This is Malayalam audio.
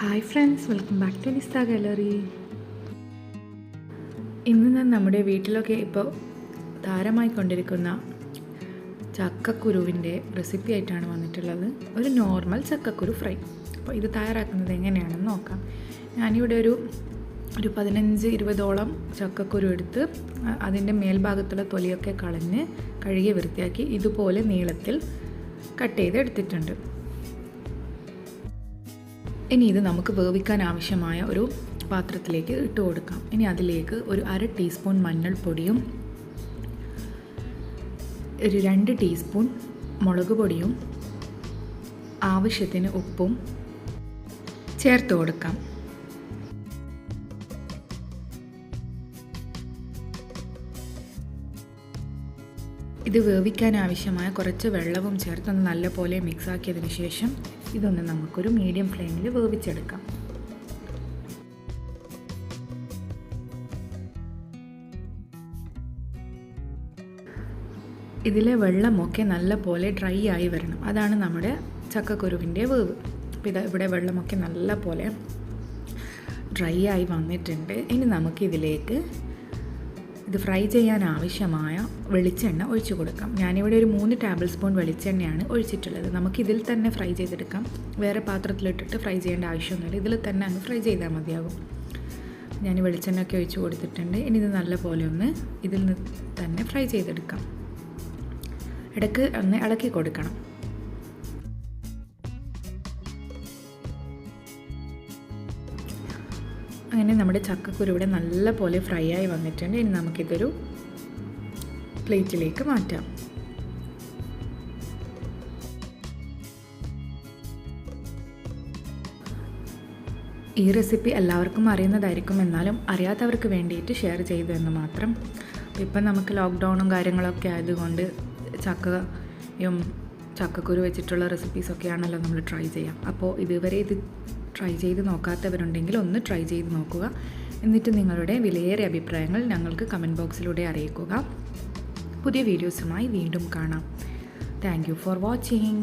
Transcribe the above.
Hi friends, welcome back to Nistha gallery. ഇന്ന് ഞാൻ നമ്മുടെ വീട്ടിലൊക്കെ ഇപ്പോൾ താരമായി കൊണ്ടിരിക്കുന്ന ചക്കക്കുരുവിൻ്റെ റെസിപ്പി ആയിട്ടാണ് വന്നിട്ടുള്ളത്. ഒരു നോർമൽ ചക്കക്കുരു ഫ്രൈ. അപ്പോൾ ഇത് തയ്യാറാക്കുന്നത് എങ്ങനെയാണെന്ന് നോക്കാം. ഞാനിവിടെ ഒരു 15-20ഓളം ചക്കക്കുരു എടുത്ത് അതിൻ്റെ മേൽഭാഗത്തുള്ള തൊലിയൊക്കെ കളഞ്ഞ് കഴുകി വൃത്തിയാക്കി ഇതുപോലെ നീളത്തിൽ കട്ട് ചെയ്ത് എടുത്തിട്ടുണ്ട്. ഇനി ഇത് നമുക്ക് വേവിക്കാൻ ആവശ്യമായ ഒരു പാത്രത്തിലേക്ക് ഇട്ട് കൊടുക്കാം. ഇനി അതിലേക്ക് ഒരു 1/2 ടീസ്പൂൺ മഞ്ഞൾപ്പൊടിയും 2 ടീസ്പൂൺ മുളക് പൊടിയും ആവശ്യത്തിന് ഉപ്പും ചേർത്ത് കൊടുക്കാം. ഇത് വേവിക്കാൻ ആവശ്യമായ കുറച്ച് വെള്ളവും ചേർത്തൊന്ന് നല്ലപോലെ മിക്സാക്കിയതിന് ശേഷം ഇതൊന്ന് നമുക്കൊരു മീഡിയം ഫ്ലെയിമിൽ വേവിച്ചെടുക്കാം. ഇതിലെ വെള്ളമൊക്കെ നല്ലപോലെ ഡ്രൈ ആയി വരണം. അതാണ് നമ്മുടെ ചക്കക്കുരുവിൻ്റെ വേവ്. അപ്പോൾ ഇവിടെ വെള്ളമൊക്കെ നല്ലപോലെ ഡ്രൈ ആയി വന്നിട്ടുണ്ട്. ഇനി നമുക്കിതിലേക്ക് ഇത് ഫ്രൈ ചെയ്യാൻ ആവശ്യമായ വെളിച്ചെണ്ണ ഒഴിച്ചു കൊടുക്കാം. ഞാനിവിടെ ഒരു 3 ടേബിൾ സ്പൂൺ വെളിച്ചെണ്ണയാണ് ഒഴിച്ചിട്ടുള്ളത്. നമുക്കിതിൽ തന്നെ ഫ്രൈ ചെയ്തെടുക്കാം. വേറെ പാത്രത്തിലിട്ടിട്ട് ഫ്രൈ ചെയ്യേണ്ട ആവശ്യമൊന്നുമില്ല. ഇതിൽ തന്നെ അങ്ങ് ഫ്രൈ ചെയ്താൽ മതിയാകും. ഞാൻ വെളിച്ചെണ്ണയൊക്കെ ഒഴിച്ച് കൊടുത്തിട്ടുണ്ട്. ഇനി ഇത് നല്ലപോലെ ഒന്ന് ഇതിൽ നിന്ന് തന്നെ ഫ്രൈ ചെയ്തെടുക്കാം. ഇടയ്ക്ക് ഒന്ന് ഇളക്കി കൊടുക്കണം. അങ്ങനെ നമ്മുടെ ചക്കക്കുരു ഇവിടെ നല്ലപോലെ ഫ്രൈ ആയി വന്നിട്ടുണ്ട്. ഇനി നമുക്കിതൊരു പ്ലേറ്റിലേക്ക് മാറ്റാം. ഈ റെസിപ്പി എല്ലാവർക്കും അറിയുന്നതായിരിക്കും, എന്നാലും അറിയാത്തവർക്ക് വേണ്ടിയിട്ട് ഷെയർ ചെയ്തു എന്ന് മാത്രം. ഇപ്പം നമുക്ക് ലോക്ക്ഡൗണും കാര്യങ്ങളൊക്കെ ആയതുകൊണ്ട് ചക്കയും ചക്കക്കുരു വെച്ചിട്ടുള്ള റെസിപ്പീസൊക്കെയാണല്ലോ നമ്മൾ ട്രൈ ചെയ്യാം. അപ്പോൾ ഇതുവരെ ഇത് ട്രൈ ചെയ്ത് നോക്കാത്തവരുണ്ടെങ്കിൽ ഒന്ന് ട്രൈ ചെയ്ത് നോക്കുക. എന്നിട്ട് നിങ്ങളുടെ വിലയേറിയ അഭിപ്രായങ്ങൾ ഞങ്ങൾക്ക് കമൻറ്റ് ബോക്സിലൂടെ അറിയിക്കുക. പുതിയ വീഡിയോസുമായി വീണ്ടും കാണാം. Thank you for watching.